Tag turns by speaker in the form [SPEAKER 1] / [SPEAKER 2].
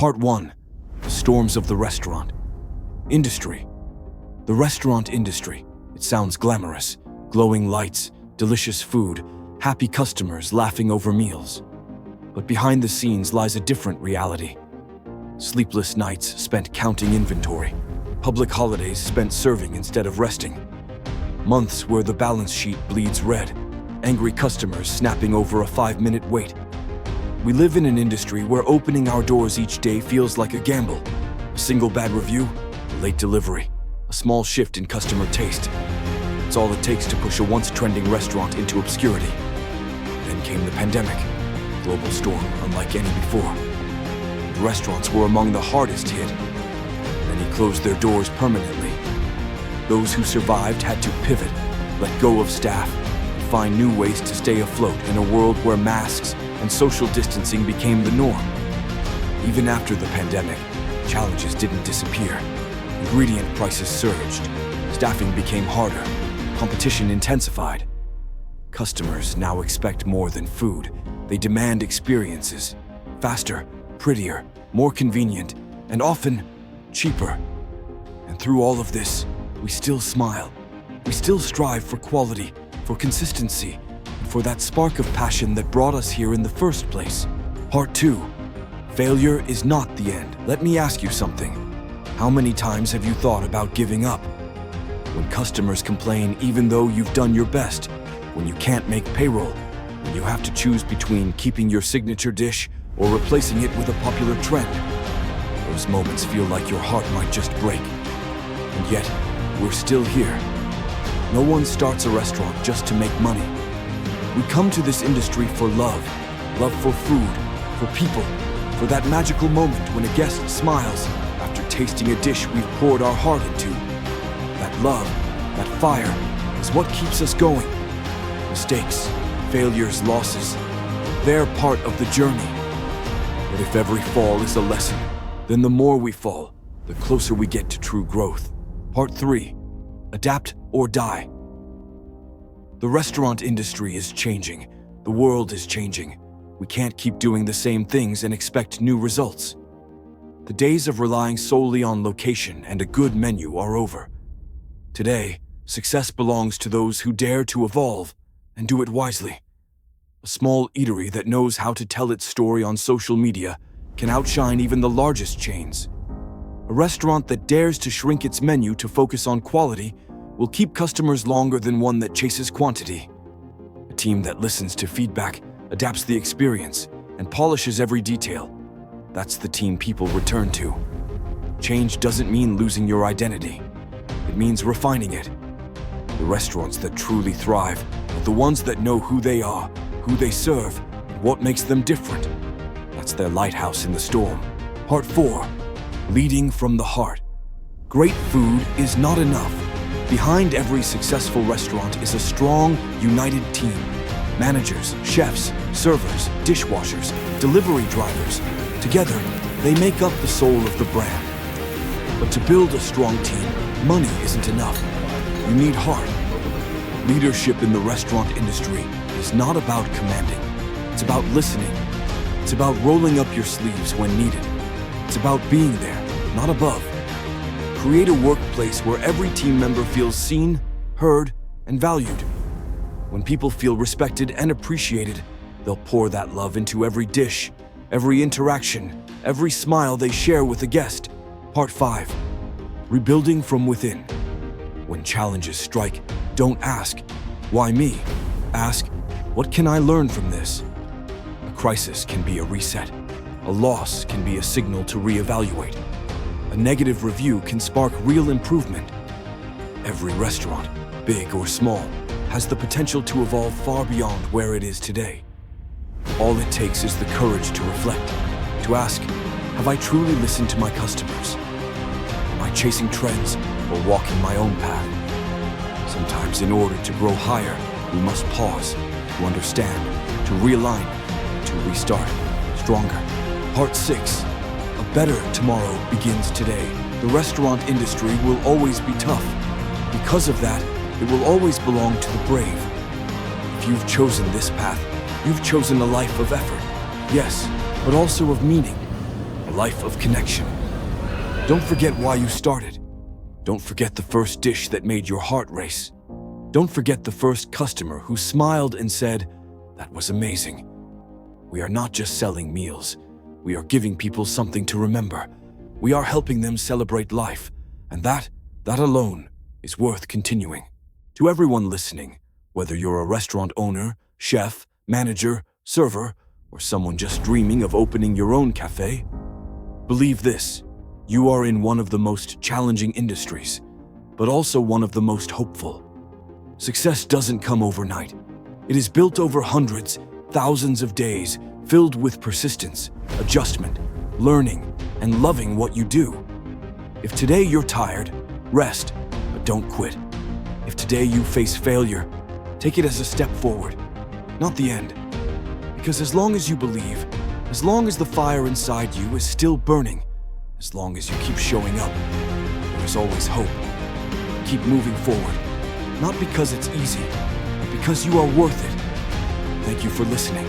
[SPEAKER 1] Part 1. The Storms of the Restaurant. Industry. The restaurant industry. It sounds glamorous. Glowing lights, delicious food, happy customers laughing over meals. But behind the scenes lies a different reality. Sleepless nights spent counting inventory. Public holidays spent serving instead of resting. Months where the balance sheet bleeds red. Angry customers snapping over a 5-minute wait. We live in an industry where opening our doors each day feels like a gamble. A single bad review, a late delivery, a small shift in customer taste. It's all it takes to push a once-trending restaurant into obscurity. Then came the pandemic, a global storm unlike any before. The restaurants were among the hardest hit. Many closed their doors permanently. Those who survived had to pivot, let go of staff, and find new ways to stay afloat in a world where masks and social distancing became the norm. Even after the pandemic, challenges didn't disappear. Ingredient prices surged, staffing became harder, competition intensified. Customers now expect more than food. They demand experiences. Faster, prettier, more convenient, and often cheaper. And through all of this, we still smile. We still strive for quality, for consistency, and for that spark of passion that brought us here in the first place. Part 2. Failure is not the end. Let me ask you something. How many times have you thought about giving up? When customers complain even though you've done your best, when you can't make payroll, when you have to choose between keeping your signature dish or replacing it with a popular trend. Those moments feel like your heart might just break. And yet, we're still here. No one starts a restaurant just to make money. We come to this industry for love. Love for food, for people, for that magical moment when a guest smiles after tasting a dish we've poured our heart into. That love, that fire, is what keeps us going. Mistakes, failures, losses, they're part of the journey. But if every fall is a lesson, then the more we fall, the closer we get to true growth. Part 3. Adapt or die. The restaurant industry is changing. The world is changing. We can't keep doing the same things and expect new results. The days of relying solely on location and a good menu are over. Today, success belongs to those who dare to evolve and do it wisely. A small eatery that knows how to tell its story on social media can outshine even the largest chains. A restaurant that dares to shrink its menu to focus on quality will keep customers longer than one that chases quantity. A team that listens to feedback, adapts the experience, and polishes every detail. That's the team people return to. Change doesn't mean losing your identity. It means refining it. The restaurants that truly thrive are the ones that know who they are, who they serve, and what makes them different. That's their lighthouse in the storm. Part 4. Leading from the heart. Great food is not enough. Behind every successful restaurant is a strong, united team. Managers, chefs, servers, dishwashers, delivery drivers. Together, they make up the soul of the brand. But to build a strong team, money isn't enough. You need heart. Leadership in the restaurant industry is not about commanding. It's about listening. It's about rolling up your sleeves when needed. It's about being there, not above. Create a workplace where every team member feels seen, heard, and valued. When people feel respected and appreciated, they'll pour that love into every dish, every interaction, every smile they share with a guest. Part 5. Rebuilding from within. When challenges strike, don't ask, "Why me?" Ask, "What can I learn from this?" A crisis can be a reset. A loss can be a signal to reevaluate. A negative review can spark real improvement. Every restaurant, big or small, has the potential to evolve far beyond where it is today. All it takes is the courage to reflect, to ask, have I truly listened to my customers? Am I chasing trends or walking my own path? Sometimes in order to grow higher, we must pause, to understand, to realign, to restart, stronger. Part 6. A better tomorrow begins today. The restaurant industry will always be tough. Because of that, it will always belong to the brave. If you've chosen this path, you've chosen a life of effort, yes, but also of meaning. A life of connection. Don't forget why you started. Don't forget the first dish that made your heart race. Don't forget the first customer who smiled and said, "That was amazing." We are not just selling meals. We are giving people something to remember. We are helping them celebrate life, and that alone is worth continuing. To everyone listening, whether you're a restaurant owner, chef, manager, server, or someone just dreaming of opening your own cafe, believe this: you are in one of the most challenging industries, but also one of the most hopeful. Success doesn't come overnight. It is built over hundreds, thousands of days, filled with persistence, adjustment, learning, and loving what you do. If today you're tired, rest, but don't quit. If today you face failure, take it as a step forward, not the end. Because as long as you believe, as long as the fire inside you is still burning, as long as you keep showing up, there is always hope. Keep moving forward, not because it's easy, but because you are worth it. Thank you for listening.